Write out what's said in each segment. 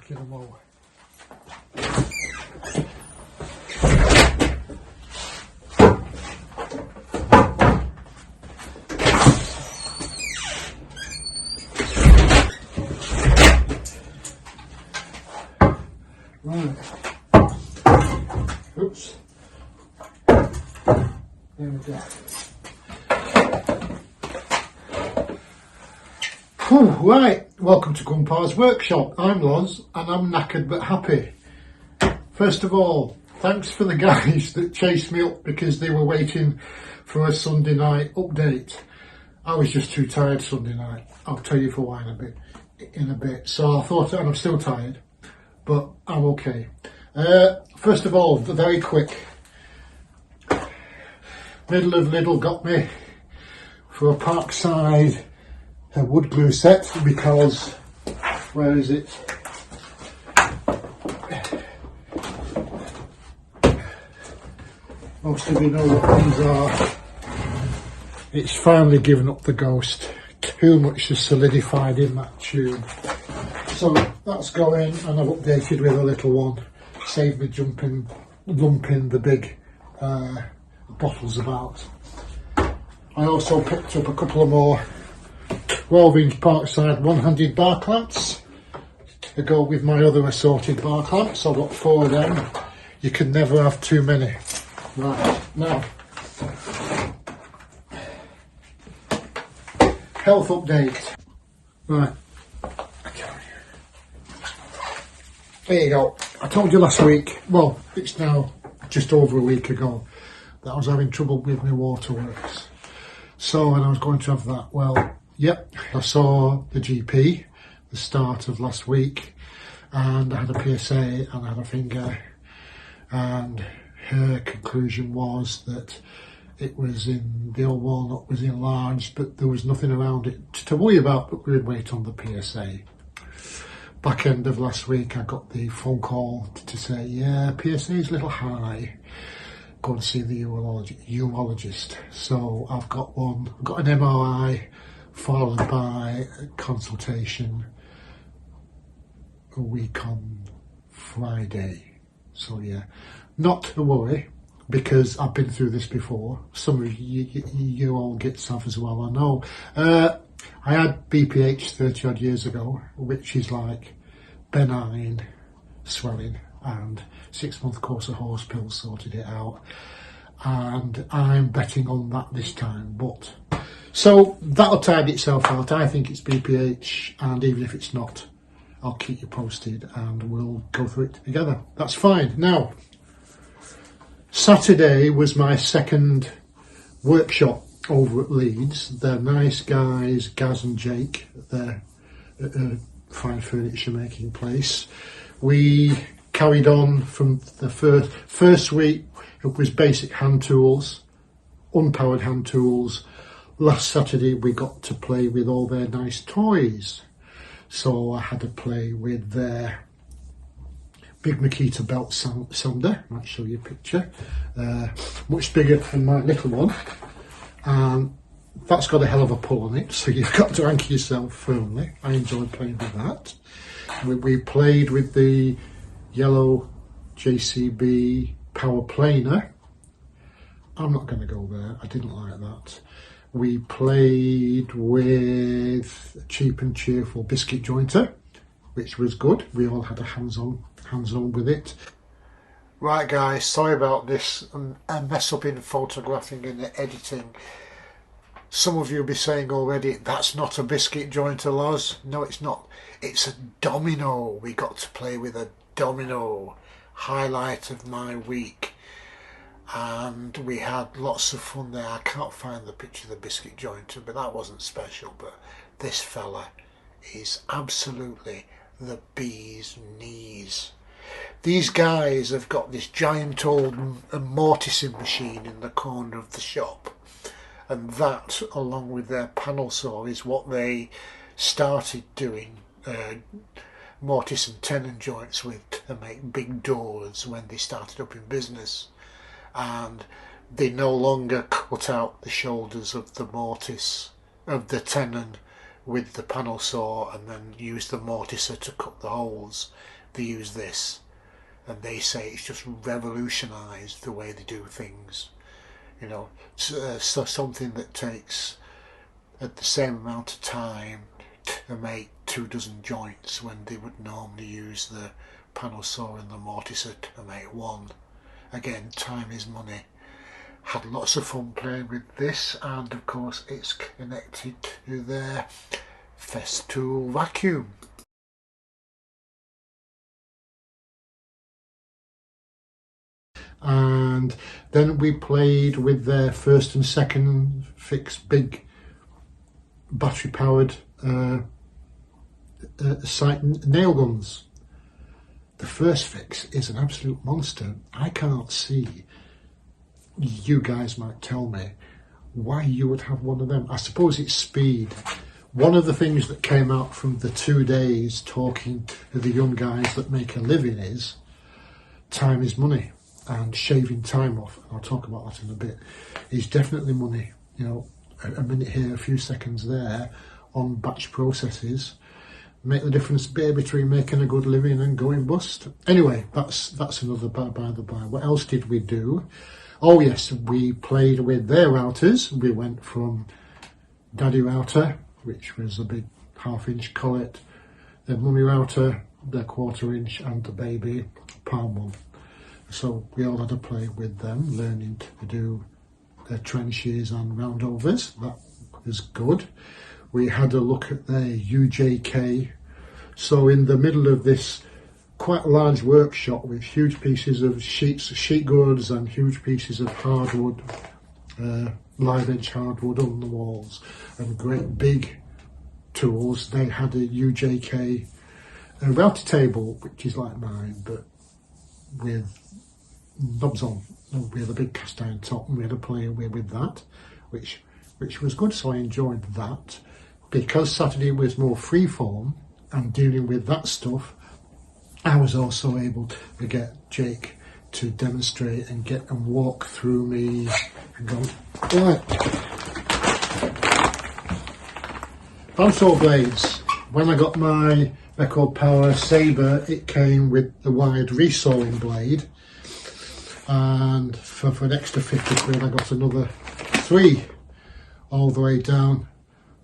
back in a moment. Right. Oops. There we go. Right, welcome to Grumpa's workshop. I'm Loz and I'm knackered but happy. First of all, thanks for the guys that chased me up because they were waiting for a Sunday night update. I was just too tired Sunday night. I'll tell you for why in a bit. So I thought, and I'm still tired, but I'm okay. First of all, very quick. Middle of Lidl got me for a Parkside wood glue set because, where is it? Most of you know what these are. It's finally given up the ghost. Too much is solidified in that tube. So that's going, and I've updated with a little one. Save me lumping the big bottles about. I also picked up a couple of more 12-inch Parkside one-handed bar clamps to go with my other assorted bar clamps. I've got 4 of them. You can never have too many. Right, now, health update. Right, there you go. I told you last week, well, it's now just over a week ago, that I was having trouble with my waterworks. So, and I was going to have that. Well, yep, I saw the GP the start of last week and I had a PSA and I had a finger, and her conclusion was that it was in, the old walnut was enlarged, but there was nothing around it to worry about, but we would wait on the PSA. Back end of last week I got the phone call to say, yeah, PSA is a little high. Go and see the urologist. So I've got one, I've got an MRI followed by a consultation a week on Friday. So yeah, not to worry because I've been through this before. Some of you all get stuff as well, I know. I had BPH 30 odd years ago, which is like benign swelling, and 6-month course of horse pills sorted it out, and I'm betting on that this time. But so that'll tidy itself out. I think it's BPH, and even if it's not, I'll keep you posted and we'll go through it together. That's fine. Now, Saturday was my second workshop over at Leeds. They're nice guys, Gaz and Jake. They're a fine furniture making place. We carried on from the first week. It was basic hand tools, unpowered hand tools. Last Saturday we got to play with all their nice toys. So I had to play with their big Makita belt sander. I might show you a picture. Much bigger than my little one. And that's got a hell of a pull on it, so you've got to anchor yourself firmly. I enjoyed playing with that. We played with the yellow JCB power planer. I'm not going to go there, I didn't like that. We played with cheap and cheerful biscuit jointer, which was good. We all had a hands-on with it. Right guys, sorry about this, a mess up in photographing and editing. Some of you will be saying already, that's not a biscuit jointer, Loz. No, it's not. It's a domino. We got to play with a domino. Highlight of my week. And we had lots of fun there. I can't find the picture of the biscuit jointer, but that wasn't special. But this fella is absolutely the bee's knees. These guys have got this giant old mortising machine in the corner of the shop, and that, along with their panel saw, is what they started doing mortise and tenon joints with to make big doors when they started up in business. And they no longer cut out the shoulders of the mortise, of the tenon, with the panel saw and then use the mortiser to cut the holes. They use this, and they say it's just revolutionised the way they do things. You know, so something that takes at the same amount of time to make 24 joints when they would normally use the panel saw and the mortiser to make one. Again, time is money. Had lots of fun playing with this, and of course it's connected to their Festool vacuum. And then we played with their first and second fix big battery powered sight nail guns. The first fix is an absolute monster. I can't see, you guys might tell me, why you would have one of them. I suppose it's speed. One of the things that came out from the 2 days talking to the young guys that make a living is time is money, and shaving time off, and I'll talk about that in a bit, is definitely money. You know, a minute here, a few seconds there on batch processes make the difference between making a good living and going bust. Anyway, that's another by the by. What else did we do? Oh yes, we played with their routers. We went from Daddy router, which was a big 1/2 inch collet, their mummy router, their 1/4 inch, and the baby palm one. So we all had a play with them, learning to do their trenches and roundovers. That was good. We had a look at their UJK. So in the middle of this quite large workshop with huge pieces of sheet goods and huge pieces of hardwood, live edge hardwood on the walls, and great big tools, they had a UJK router table, which is like mine, but with knobs on. We had a big cast iron top, and we had a play with that, which was good. So I enjoyed that. Because Saturday was more freeform and dealing with that stuff, I was also able to get Jake to demonstrate and walk through me and go, right. Bandsaw blades. When I got my Record Power Sabre, it came with the wide resawing blade, and for an extra 50 quid I got another 3 all the way down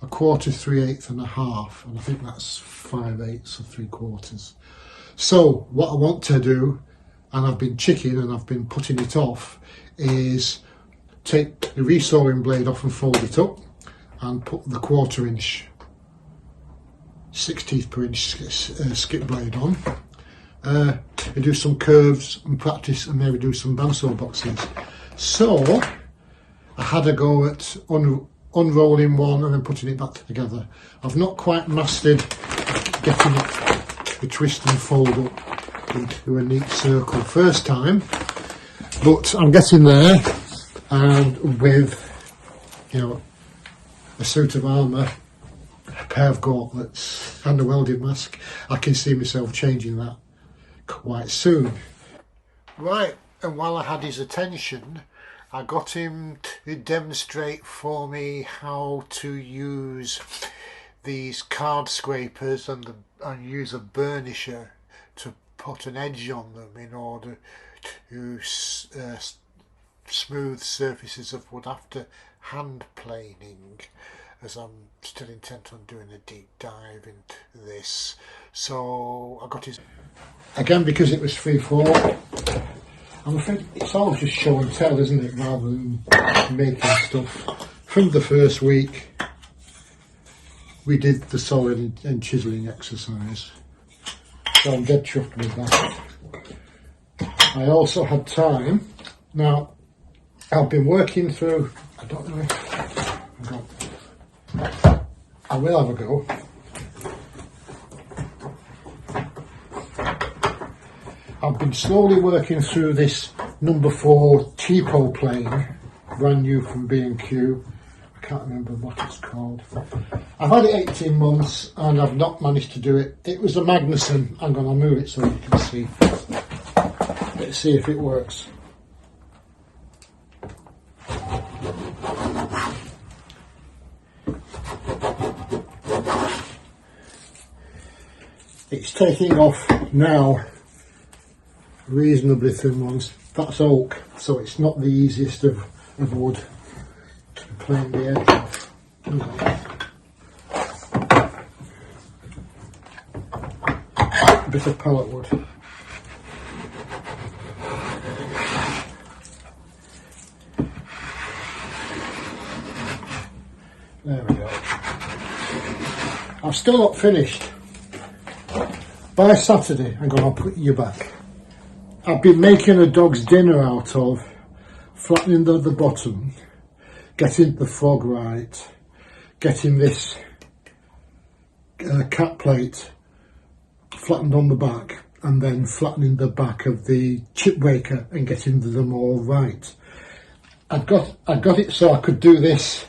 1/4, 3/8 and a half, and I think that's 5/8 or 3/4. So what I want to do, and I've been chicking and I've been putting it off, is take the resawing blade off and fold it up and put the 1/4 inch 6 per inch skip blade on, and do some curves and practice, and maybe do some bandsaw boxes. So I had a go at unrolling one and then putting it back together. I've not quite mastered getting it to twist and fold up into a neat circle first time, but I'm getting there, and with, you know, a suit of armour, a pair of gauntlets and a welding mask, I can see myself changing that quite soon. Right, and while I had his attention, I got him to demonstrate for me how to use these card scrapers and use a burnisher to put an edge on them in order to smooth surfaces of wood after hand planing, as I'm still intent on doing a deep dive into this. So I got his, again, because it was free-form, I'm afraid it's all just show and tell, isn't it, rather than making stuff. From the first week we did the sawing and chiselling exercise, so I'm dead chuffed with that. I also had time. Now I've been working through, I don't know if I will have a go. I've been slowly working through this number 4 cheapo plane, brand new from B&Q. I can't remember what it's called. I've had it 18 months and I've not managed to do it. It was a Magnuson. I'm going to move it so you can see. Let's see if it works. It's taking off now, reasonably thin ones. That's oak, so it's not the easiest of wood to plane the edge off. A bit of pallet wood. There we go. I'm still not finished. By Saturday, I'm going to put you back. I've been making a dog's dinner out of flattening the bottom, getting the frog right, getting this cat plate flattened on the back, and then flattening the back of the chip breaker and getting them all right. I got it so I could do this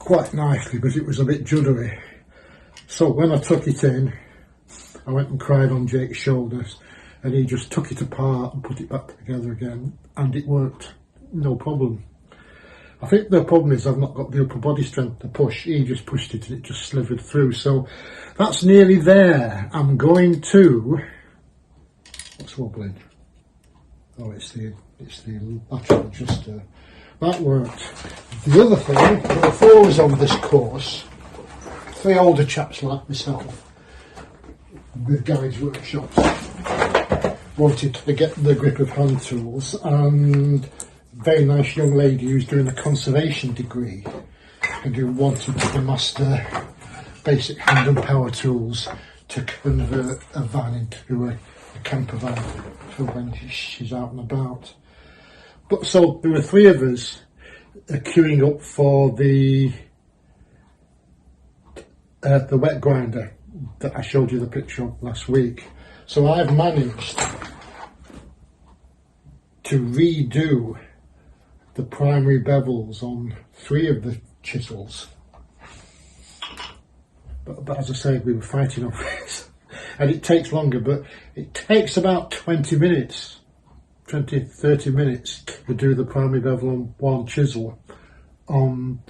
quite nicely, but it was a bit juddery. So when I took it in, I went and cried on Jake's shoulders, and he just took it apart and put it back together again, and it worked, no problem. I think the problem is I've not got the upper body strength to push. He just pushed it and it just slithered through. So that's nearly there. I'm going to, what's wobbling? Oh, it's the lateral adjuster. That worked. The other thing, before I was on this course, 3 older chaps like myself, with guides workshops, wanted to get the grip of hand tools, and a very nice young lady who's doing a conservation degree and who wanted to master basic hand and power tools to convert a van into a camper van for when she's out and about. But so there were 3 of us queuing up for the wet grinder that I showed you the picture of last week. So I've managed to redo the primary bevels on 3 of the chisels. But as I say, we were fighting over this. And it takes longer, but it takes about 20 minutes, 30 minutes to do the primary bevel on 1 chisel on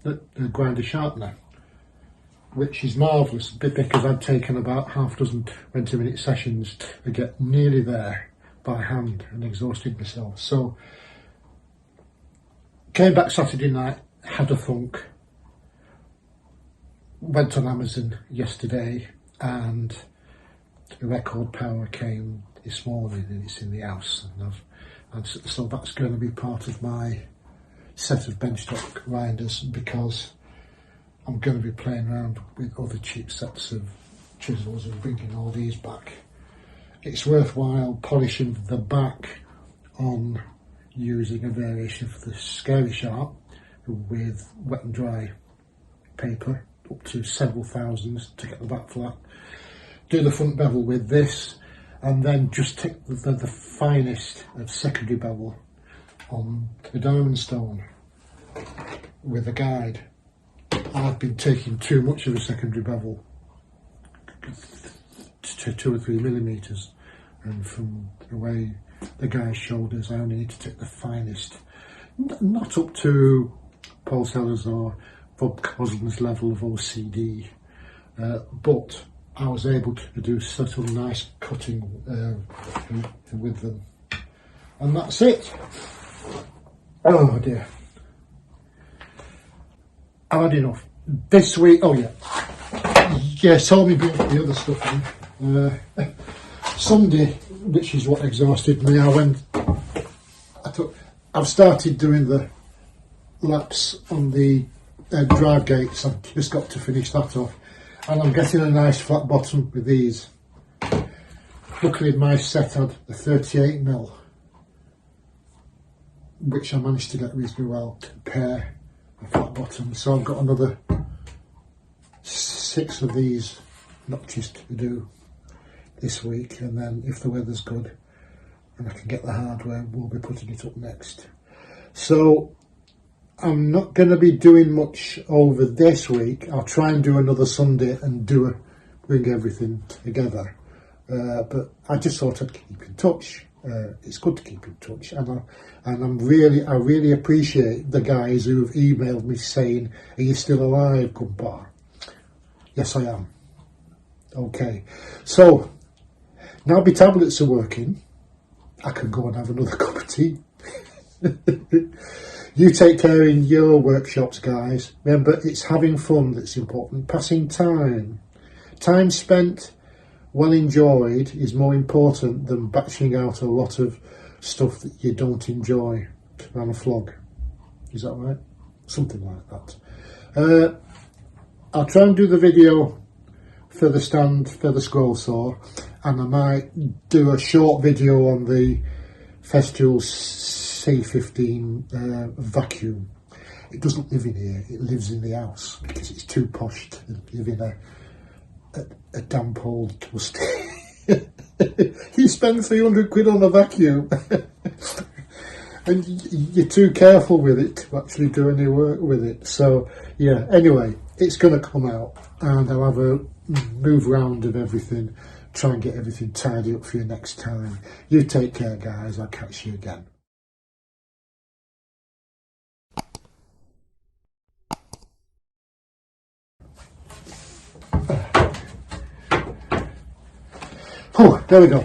the grinder sharpener, which is marvellous, because I'd taken about half a dozen 20-minute sessions to get nearly there by hand and exhausted myself. So came back Saturday night, had a thunk, went on Amazon yesterday, and the record power came this morning and it's in the house, and so that's going to be part of my set of benchtop grinders, because I'm going to be playing around with other cheap sets of chisels and bringing all these back. It's worthwhile polishing the back on using a variation of the Scary Sharp with wet and dry paper, up to several thousands to get the back flat. Do the front bevel with this, and then just take the finest of secondary bevel on the diamond stone with a guide. I've been taking too much of a secondary bevel to 2 or 3 millimeters, and from the way the guide showed us, I only need to take the finest, not up to Paul Sellers or Bob Coslin's level of OCD, but I was able to do such a nice cutting with them, and that's it. Oh dear, I've had enough. This week, oh yeah, saw me bring the other stuff in. Sunday, which is what exhausted me, I've started doing the laps on the drive gates. I've just got to finish that off, and I'm getting a nice flat bottom with these. Luckily my set had a 38mm, which I managed to get reasonably well to pair a flat bottom, so I've got another 6 of these notches to do this week, and then if the weather's good and I can get the hardware, we'll be putting it up next. So I'm not going to be doing much over this week. I'll try and do another Sunday and bring everything together, but I just thought I'd keep in touch. It's good to keep in touch, and I really appreciate the guys who have emailed me saying, "Are you still alive, Grumpa?" Yes, I am. Okay, so now my tablets are working, I can go and have another cup of tea. You take care in your workshops, guys. Remember, it's having fun that's important. Passing time. Time spent well enjoyed is more important than batching out a lot of stuff that you don't enjoy on a flog. Is that right? Something like that. I'll try and do the video for the stand for the scroll saw, and I might do a short video on the Festool C15 vacuum. It doesn't live in here, it lives in the house because it's too posh to live in a damp old dusty. You spend 300 quid on a vacuum and you're too careful with it to actually do any work with it. So yeah, anyway, it's going to come out and I'll have a move round of everything, try and get everything tidy up for you next time. You take care, guys. I'll catch you again. Oh, there we go.